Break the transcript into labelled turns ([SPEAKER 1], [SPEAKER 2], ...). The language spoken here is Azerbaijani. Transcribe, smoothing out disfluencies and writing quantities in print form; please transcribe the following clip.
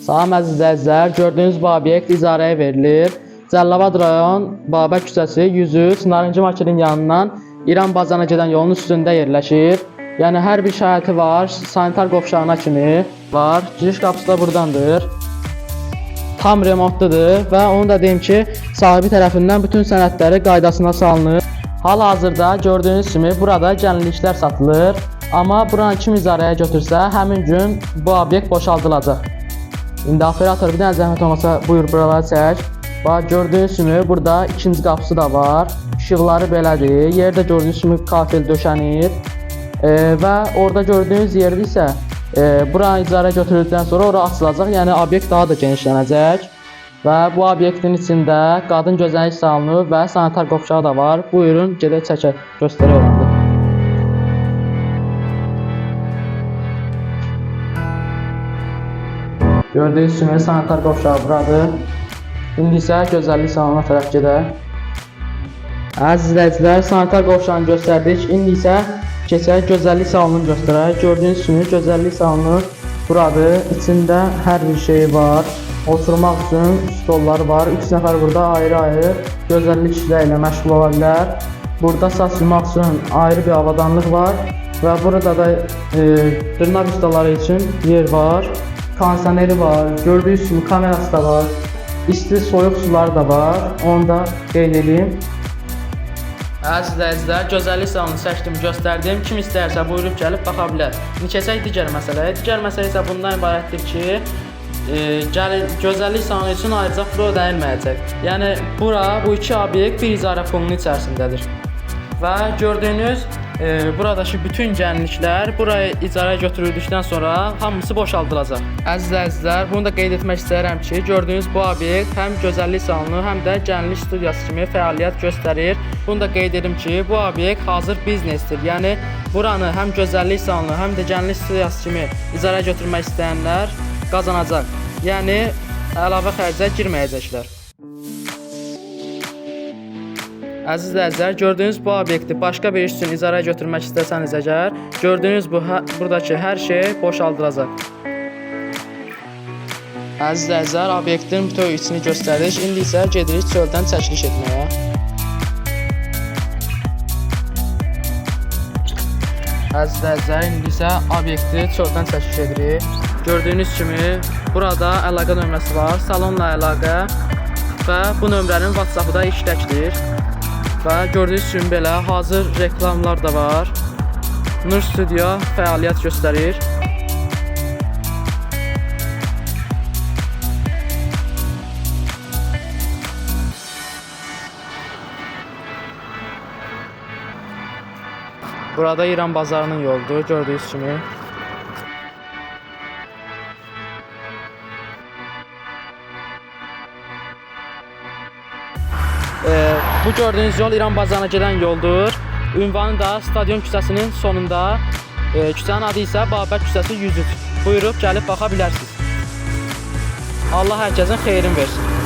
[SPEAKER 1] Salam əziz izləyicilər, gördüyünüz bu obyekt icarəyə verilir. Cəlilabad rayon Babək küçəsi 103 Narıncı Marketin yanından İran bazarına gedən yolun üstündə yerləşir. Yəni hər bir şəraiti var, sanitar qovşağına kimi var. Giriş qapısı da buradandır. Tam remontludur və onu da deyim ki, sahibi tərəfindən bütün sənədləri qaydasına salınır. Hal-hazırda gördüyünüz kimi burada gəlinliklər satılır. Amma buranı kim icarəyə götürsə, həmin gün bu obyekt boşaldılacaq. İndi operator bir dənə zəhmət olmasa buyur buraları çək. Bax gördüyünüz kimi burada ikinci qapısı da var. İşıqları belədir. Yerdə gördüyünüz kimi kafel döşənir. Və orada gördüyünüz yerdə isə buranı icarə götürüldükdən sonra ora açılacaq. Yəni obyekt daha da genişlənəcək. Və bu obyektin içində qadın gözəllik salonu və sanitar qovşağı da var. Buyurun gedək çəkək, göstərək olanda. Gördüyünüz kimi sanitar qovşağı buradır. İndi isə gözəllik salonuna tərəf gedək. Əziz izləyicilər, sanitar qovşağını göstərdik. İndi isə keçək gözəllik salonunu göstərək. Gördüyünüz kimi gözəllik salonu buradır. İçində hər bir şey var. Oturmaq üçün stolları var. 3 nəfər burada ayrı-ayrı gözəllik işləri ilə məşğul ola bilər. Burada saç yumaq üçün ayrı bir avadanlıq var. Və burada da dırnaq ustaları üçün yer var. Kondisioneri var, gördüyünüz kimi kamerası da var, isti soyuq suları da var, onu da qeyd edeyim. Əziz izləyicilər, gözəllik salonunu çəkdim, göstərdim. Kim istəyirsə buyurub gəlib baxa bilər. İndi keçək digər məsələyə. Digər məsələ isə bundan ibarətdir ki, gözəllik salonu üçün ayrıca pul ödənilməyəcək. Yəni bu iki obyekt bir icarə pulunun içərisindədir. Və gördüyünüz buradakı bütün gəlinliklər buraya icarəyə götürüldükdən sonra hamısı boşaldılacaq. Əziz izləyicilər, bunu da qeyd etmək istəyirəm ki, gördüyünüz bu obyekt həm gözəllik salonu, həm də gəlinlik studiyası kimi fəaliyyət göstərir. Bunu da qeyd edim ki, bu obyekt hazır biznesdir. Yəni buranı həm gözəllik salonu, həm də gəlinlik studiyası kimi icarəyə götürmək istəyənlər qazanacaq. Yəni əlavə xərcə girməyəcəklər. Əziz izləyicilər, gördüyünüz bu obyekti başqa bir iş üçün icarəyə götürmək istəsəniz əgər, gördüyünüz buradakı hər şey boşaldılacaq. Əziz izləyicilər, obyektin bütöv içini göstərdik. İndi isə gedirik çöldən çəkiliş etməyə. Əziz izləyicilər, indi isə obyekti çöldən çəkiliş edirik. Gördüyünüz kimi burada əlaqə nömrəsi var, salonla əlaqə və bu nömrənin WhatsApp-ı da işləkdir. Və gördüyünüz kimi belə hazır reklamlar da var. Nur Studio fəaliyyət göstərir. Burada İran bazarının yoludur, gördüyünüz kimi. Bu gördüyünüz yol İran bazarına gedən yoldur. Ünvanı da Stadion küçəsinin sonunda. Küçənin adı isə Babək küçəsi 103. Buyurub gəlib baxa bilərsiniz. Allah hər kəsin xeyrin versin.